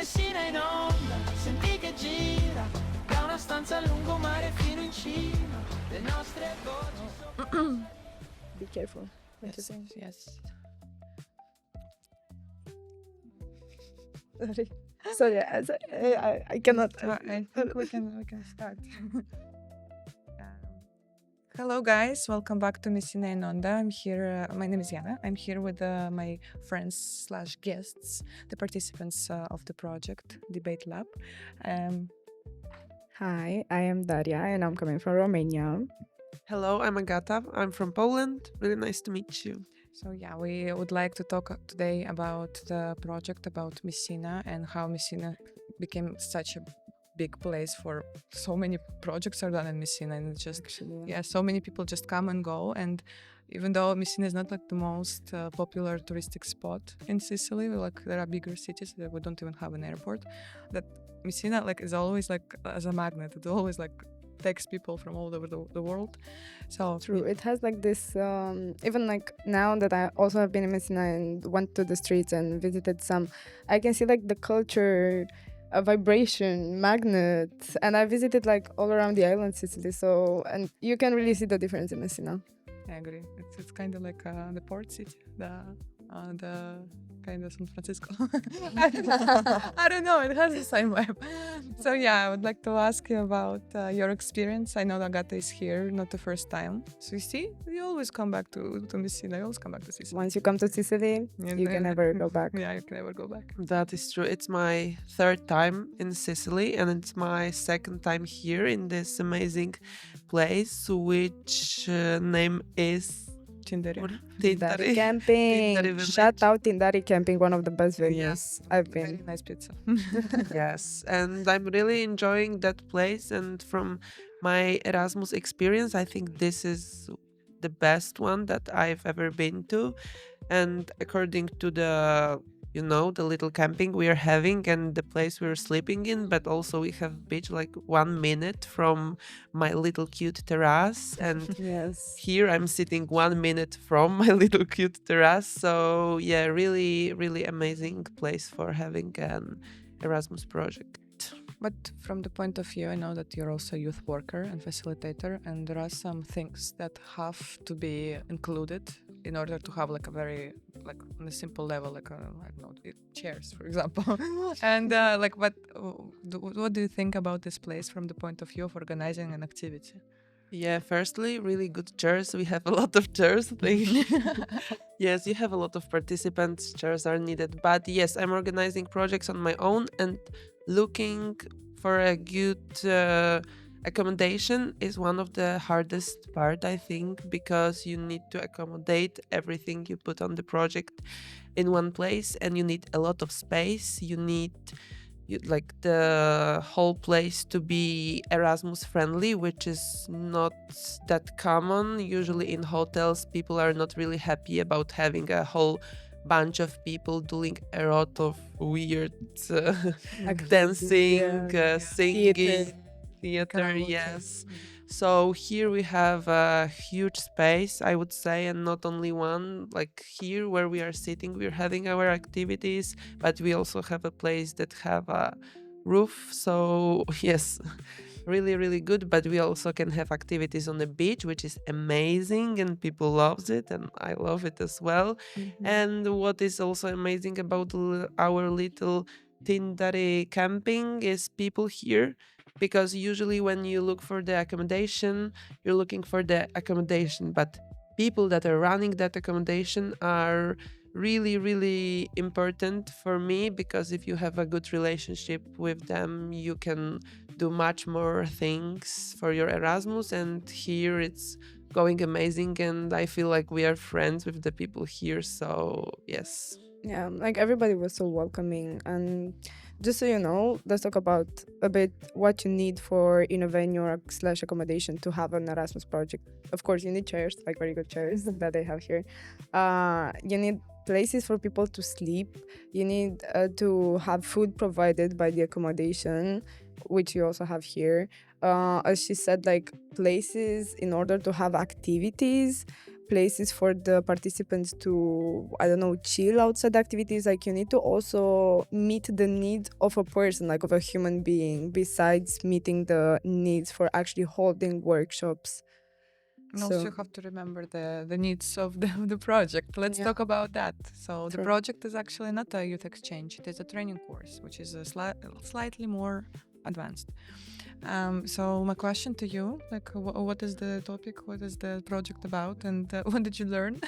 Messina in onda, senti che gira, da una stanza a lungomare fino in cima, le nostre voci. Be careful. What you Yes, think? yes. Sorry, I cannot. I think we can start. Hello, guys. Welcome back to Messina In Onda. I'm here. My name is Yana. I'm here with my friends / guests, the participants of the project Debate Lab. Hi, I am Daria and I'm coming from Romania. Hello, I'm Agata. I'm from Poland. Really nice to meet you. So yeah, we would like to talk today about the project, about Messina and how Messina became such a big place for so many projects are done in Messina, and it's just Actually, so many people just come and go. And even though Messina is not like the most popular touristic spot in Sicily, like there are bigger cities that we don't even have an airport, that Messina like is always like as a magnet. It always like takes people from all over the world. So True. It has like this, even like now that I also have been in Messina and went to the streets and visited some, I can see like the culture, a vibration, magnet. And I visited like all around the island Sicily. So, and you can really see the difference in Messina. I agree. It's kind of like the port city, the kind of San Francisco. I don't know. It has the same vibe. So yeah, I would like to ask you about your experience. I know Agata is here, not the first time. So you see, you always come back to Messina. You always come back to Sicily. Once you come to Sicily, you can never go back. Yeah, you can never go back. That is true. It's my third time in Sicily, and it's my second time here in this amazing place, which name is Tindari. Tindari Camping. Tindari Village. Shout out Tindari Camping, one of the best venues Yes. I've Very been. nice pizza. Yes, and I'm really enjoying that place. And from my Erasmus experience, I think this is the best one that I've ever been to. And according to the little camping we are having and the place we're sleeping in, but also we have beach like 1 minute from my little cute terrace, and Yes. here I'm sitting 1 minute from my little cute terrace. So yeah, really, really amazing place for having an Erasmus project. But from the point of view, I know that you're also a youth worker and facilitator, and there are some things that have to be included in order to have like a very like on a simple level, like I don't know, chairs, for example. And like, what do you think about this place from the point of view of organizing an activity? Yeah, firstly, really good chairs. We have a lot of chairs. Yes, you have a lot of participants. Chairs are needed. But yes, I'm organizing projects on my own, and looking for a good accommodation is one of the hardest part, I think, because you need to accommodate everything you put on the project in one place, and you need a lot of space. You need like the whole place to be Erasmus friendly, which is not that common. Usually in hotels, people are not really happy about having a whole bunch of people doing a lot of weird dancing, singing, theater, Karaoke. yes. So here we have a huge space, I would say, and not only one. Like here where we are sitting, we're having our activities, but we also have a place that have a roof. So yes, really, really good. But we also can have activities on the beach, which is amazing, and people loves it, and I love it as well. And what is also amazing about our little Tindari camping is people here, because usually when you look for the accommodation, you're looking for the accommodation, but people that are running that accommodation are really, really important for me, because if you have a good relationship with them, you can do much more things for your Erasmus. And here it's going amazing, and I feel like we are friends with the people here. So yes. Yeah, like everybody was so welcoming. And just so you know, let's talk about a bit what you need for in a venue or / accommodation to have an Erasmus project. Of course, you need chairs, like very good chairs that they have here. You need places for people to sleep. You need to have food provided by the accommodation, which you also have here. As she said, like places in order to have activities, places for the participants to, I don't know, chill outside activities. Like you need to also meet the needs of a person, like of a human being, besides meeting the needs for actually holding workshops. And also So you have to remember the needs of the project. Let's Yeah. talk about that. So the True. project is actually not a youth exchange. It is a training course, which is a slightly more advanced. So my question to you, like, what is the topic? What is the project about? And what did you learn?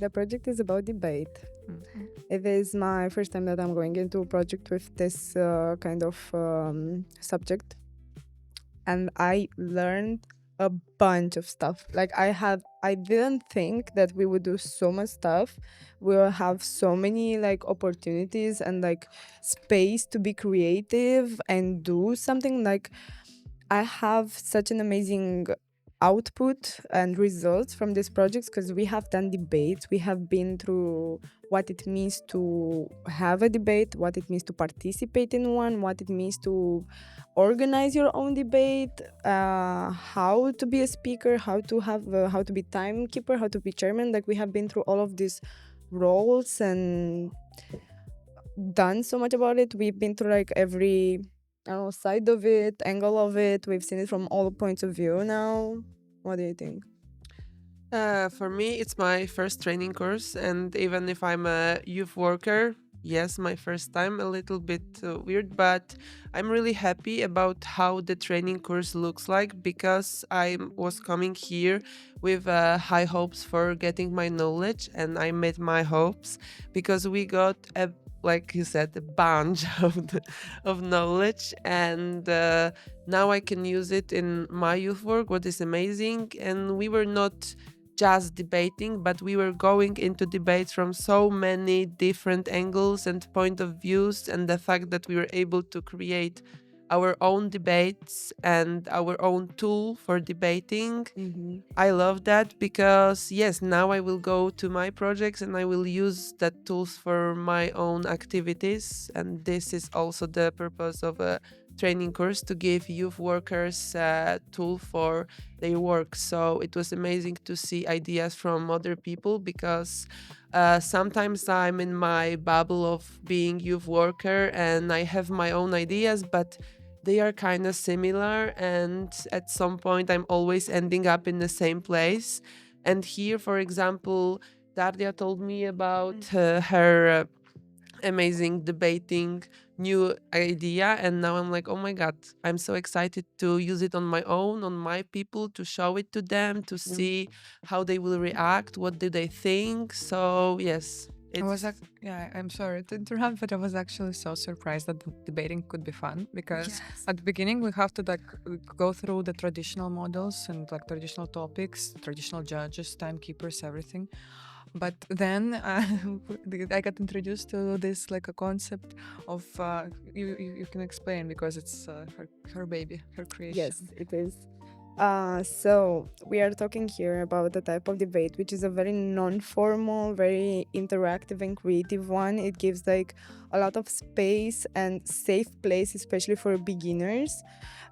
The project is about debate. It is my first time that I'm going into a project with this kind of subject, and I learned a bunch of stuff. Like I didn't think that we would do so much stuff. We will have so many like opportunities and like space to be creative and do something. Like I have such an amazing output and results from these projects because we have done debates. We have been through what it means to have a debate, what it means to participate in one, what it means to organize your own debate, how to be a speaker, how to be timekeeper, how to be chairman. Like we have been through all of these roles and done so much about it. We've been through like every, I don't know, side of it, angle of it. We've seen it from all points of view now. What do you think? For me, it's my first training course, and even if I'm a youth worker, yes, my first time, a little bit weird, but I'm really happy about how the training course looks like because I was coming here with high hopes for getting my knowledge, and I met my hopes because we got a, like you said, a bunch of knowledge, and now I can use it in my youth work, what is amazing. And we were not just debating, but we were going into debates from so many different angles and point of views, and the fact that we were able to create our own debates and our own tool for debating, I love that because yes, now I will go to my projects and I will use that tools for my own activities, and this is also the purpose of a training course, to give youth workers a tool for their work. So it was amazing to see ideas from other people because sometimes I'm in my bubble of being youth worker and I have my own ideas, but they are kind of similar, and at some point I'm always ending up in the same place. And here, for example, Daria told me about her amazing debating new idea, and now I'm like, oh my god, I'm so excited to use it on my own, on my people, to show it to them, to see how they will react, what do they think. So yes, I'm sorry to interrupt, but I was actually so surprised that debating could be fun because at the beginning we have to like go through the traditional models and like traditional topics, traditional judges, timekeepers, everything. But then I got introduced to this like a concept of you can explain because it's her baby, her creation. Yes, it is. So we are talking here about the type of debate, which is a very non-formal, very interactive and creative one. It gives like a lot of space and safe place, especially for beginners.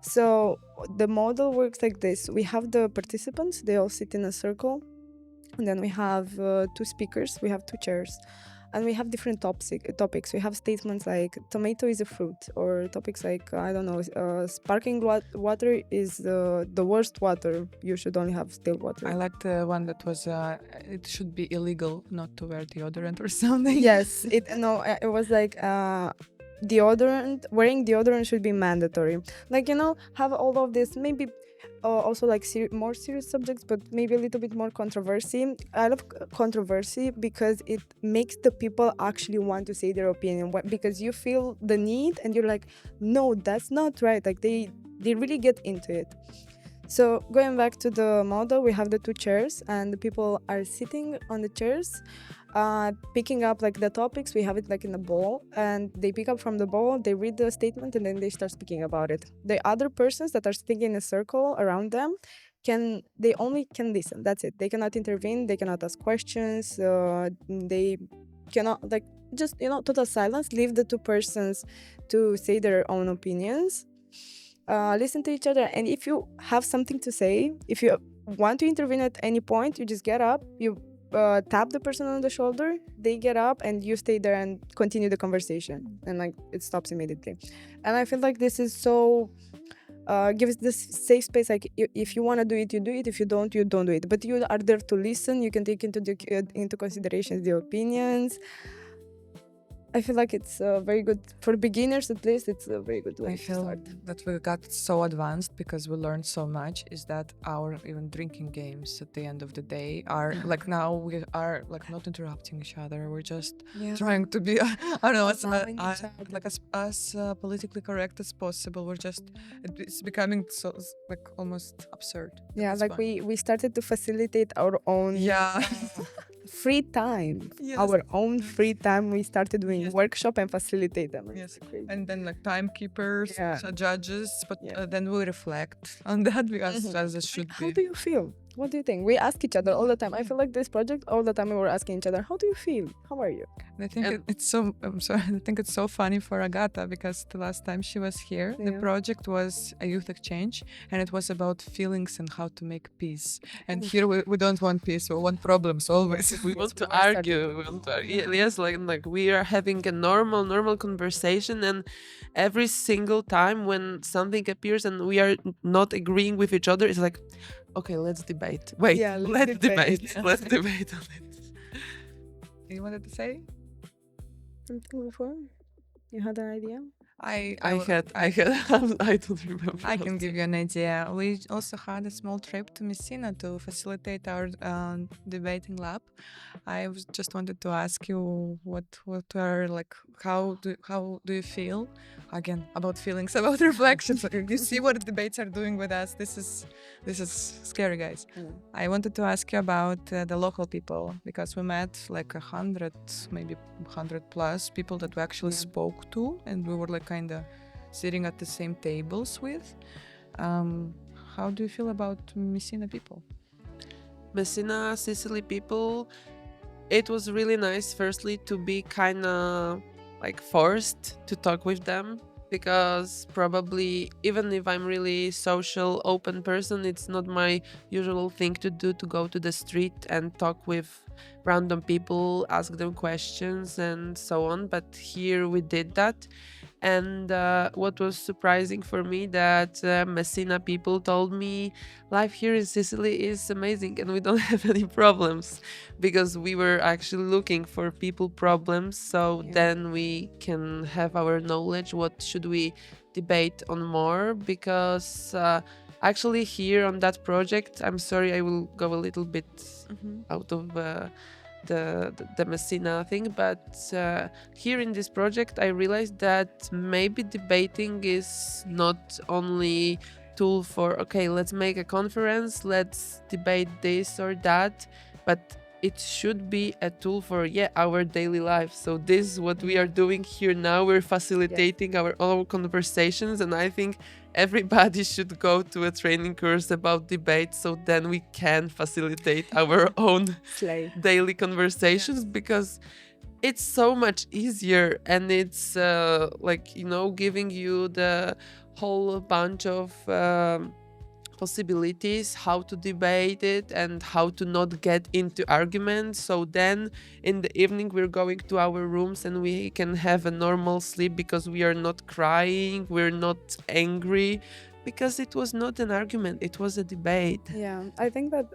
So the model works like this. We have the participants, they all sit in a circle. And then we have two speakers, we have two chairs. And we have different topics. We have statements like tomato is a fruit, or topics like, I don't know, sparkling water is the worst water. You should only have still water. I liked the one that was it should be illegal not to wear deodorant or something. Yes, it was like wearing deodorant should be mandatory. Like, have all of this, maybe also like more serious subjects, but maybe a little bit more controversy. I love controversy because it makes the people actually want to say their opinion, because you feel the need and you're like, no, that's not right. Like they really get into it. So going back to the model, we have the two chairs and the people are sitting on the chairs, picking up like the topics. We have it like in a ball, and they pick up from the ball, they read the statement, and then they start speaking about it. The other persons that are sitting in a circle around them they only can listen. That's it. They cannot intervene, they cannot ask questions, they cannot, like, just total silence. Leave the two persons to say their own opinions, listen to each other, and if you have something to say, if you want to intervene at any point, you just get up, you tap the person on the shoulder, they get up, and you stay there and continue the conversation, and like it stops immediately. And I feel like this is so gives this safe space. Like if you want to do it, you do it. If you don't, you don't do it. But you are there to listen. You can take into consideration the opinions. I feel like it's very good for beginners. At least it's a very good way I to feel start. that we got so advanced because we learned so much. Is that our even drinking games at the end of the day are like now we are like not interrupting each other. We're just trying to be I don't know Allowing each other. like as politically correct as possible. We're just it's becoming so like almost absurd. at Yeah, this like point. we started to facilitate our own Yeah. free time. Yes. Our own free time. We started doing Yes. workshop and facilitate them. It's Yes, crazy. and then like timekeepers, Yeah. judges, but Yeah. then we reflect on that because as it should How be. do you feel? What do you think? We ask each other all the time. I feel like this project, all the time we were asking each other, how do you feel? How are you? And I think And- it's so. I'm sorry. I think it's so funny for Agata because the last time she was here, the Yeah. project was a youth exchange, and it was about feelings and how to make peace. And here we don't want peace; we want problems always. We want to argue. We want to argue. Yes, like we are having a normal conversation, and every single time when something appears and we are not agreeing with each other, it's like, okay, let's debate. Wait, Yeah, let's debate. Yeah. Let's debate on it. You wanted to say? Something before? You had an idea? I I don't remember. I can give you an idea. We also had a small trip to Messina to facilitate our debating lab. Just wanted to ask you what are like how do you feel again about feelings about reflections? You see what debates are doing with us. This is scary, guys. I wanted to ask you about the local people because we met like 100, maybe 100 plus people that we actually spoke to, and we were like kind of sitting at the same tables with. How do you feel about Messina people? Messina, Sicily people, it was really nice, firstly, to be kind of like forced to talk with them, because probably even if I'm really social, open person, it's not my usual thing to do, to go to the street and talk with random people, ask them questions and so on. But here we did that. And what was surprising for me, that Messina people told me life here in Sicily is amazing and we don't have any problems, because we were actually looking for people problems, so then we can have our knowledge what should we debate on more. Because actually here on that project, I'm sorry, I will go a little bit out of the Messina thing, but here in this project I realized that maybe debating is not only tool for, okay, let's make a conference, let's debate this or that, but it should be a tool for our daily life. So this is what we are doing here now. We're facilitating our own conversations, and I think everybody should go to a training course about debate, so then we can facilitate our own Slay. daily conversations, because it's so much easier, and it's like, giving you the whole bunch of possibilities how to debate it and how to not get into arguments. So then in the evening we're going to our rooms and we can have a normal sleep, because we are not crying, we're not angry, because it was not an argument, it was a debate. Yeah, I think that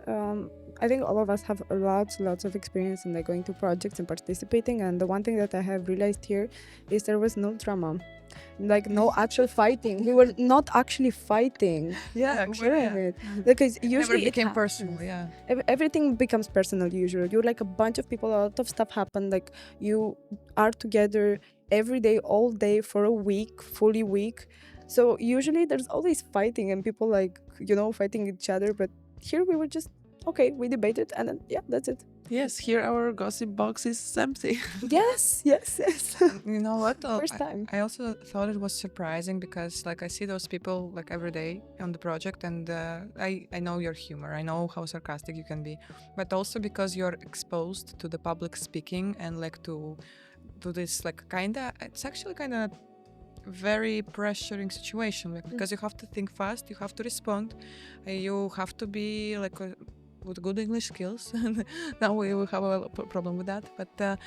I think all of us have lots of experience in like going to projects and participating, and the one thing that I have realized here is there was no drama, like no actual fighting. We were not actually fighting. Yeah, Because It never usually it became happens. personal. Yeah. Everything becomes personal usually. You're like a bunch of people, a lot of stuff happen, like you are together every day, all day for a week, fully week. So usually there's always fighting and people like, fighting each other. But here we were just, okay, we debated and then, that's it. Yes, here our gossip box is empty. Yes. You know what? First time. I also thought it was surprising because like I see those people like every day on the project, and I know your humor. I know how sarcastic you can be, but also because you're exposed to the public speaking and like to this like it's actually kinda very pressuring situation because you have to think fast, you have to respond, you have to be like with good English skills. Now we will have a problem with that, but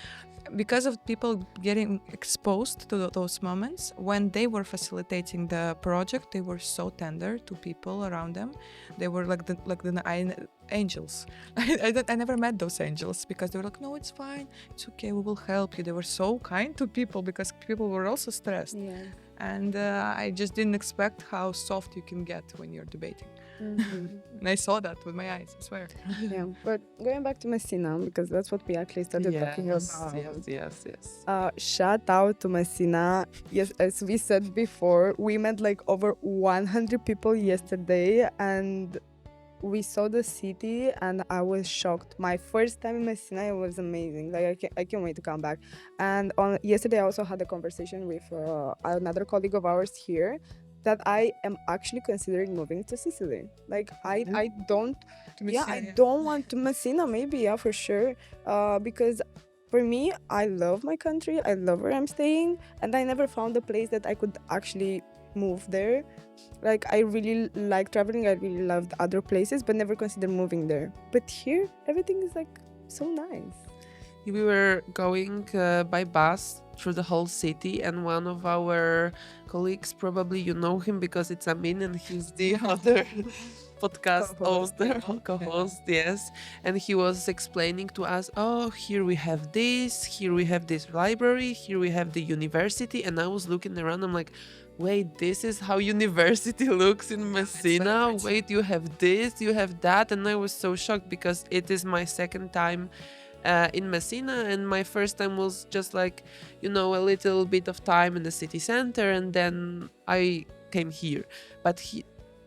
because of people getting exposed to those moments when they were facilitating the project, they were so tender to people around them. They were like the angels. I never met those angels because they were like, no, it's fine, it's okay, we will help you. They were so kind to people because people were also stressed. Yeah. And I just didn't expect how soft you can get when you're debating. Mhm. And I saw that with my eyes, I swear. Yeah, but going back to Messina, because that's what we actually started talking about. Yes. Shout out to Messina. Yes, as we said before, we met like over 100 people yesterday, and we saw the city, and I was shocked. My first time in Messina, it was amazing. Like I can't wait to come back. And on yesterday, I also had a conversation with another colleague of ours here, that I am actually considering moving to Sicily. Like I don't I don't want to Messina, maybe, yeah, for sure. Because for me, I love my country, I love where I'm staying, and I never found a place that I could actually move there. Like I really like traveling, I really loved other places, but never considered moving there. But here, everything is like so nice. We were going by bus through the whole city, and one of our colleagues, probably you know him because it's Amin and he's the other podcast Co-host, owner, co-host, yes. And he was explaining to us, oh, here we have this library, here we have the university. And I was looking around, I'm like, wait, this is how university looks in Messina? Wait, you have this, you have that. And I was so shocked because it is my second time in Messina, and my first time was just like, a little bit of time in the city center, and then I came here. But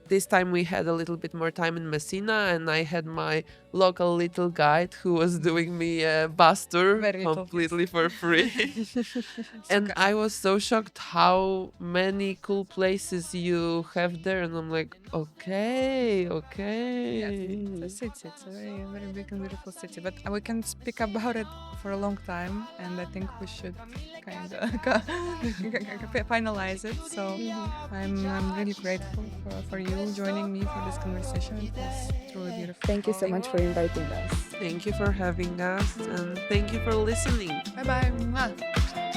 this time we had a little bit more time in Messina, and I had my local little guide who was doing me a bus tour completely for free. And I was so shocked how many cool places you have there, and I'm like, okay. It's a city. It's a very, very big and beautiful city. But we can speak about it for a long time, and I think we should kind of finalize it. So I'm really grateful for you joining me for this conversation. It was truly beautiful. Thank you so much for inviting us. Thank you for having us, and thank you for listening. Bye bye.